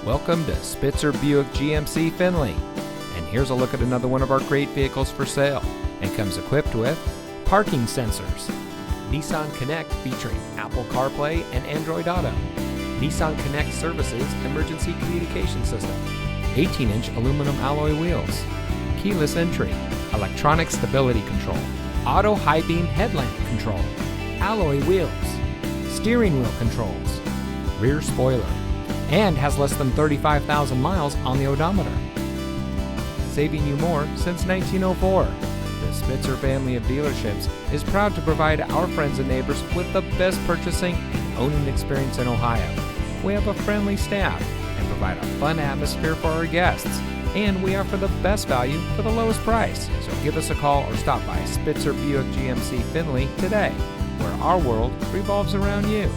Welcome to Spitzer Buick GMC Findlay. And here's a look at another one of our great vehicles for sale. And comes equipped with parking sensors, Nissan Connect featuring Apple CarPlay and Android Auto, Nissan Connect Services emergency communication system, 18-inch aluminum alloy wheels, keyless entry, electronic stability control, auto high beam headlamp control, alloy wheels, steering wheel controls, rear spoiler, and has less than 35,000 miles on the odometer. Saving you more since 1904. The Spitzer family of dealerships is proud to provide our friends and neighbors with the best purchasing and owning experience in Ohio. We have a friendly staff and provide a fun atmosphere for our guests. And we offer the best value for the lowest price. So give us a call or stop by Spitzer Buick GMC Findlay today, where our world revolves around you.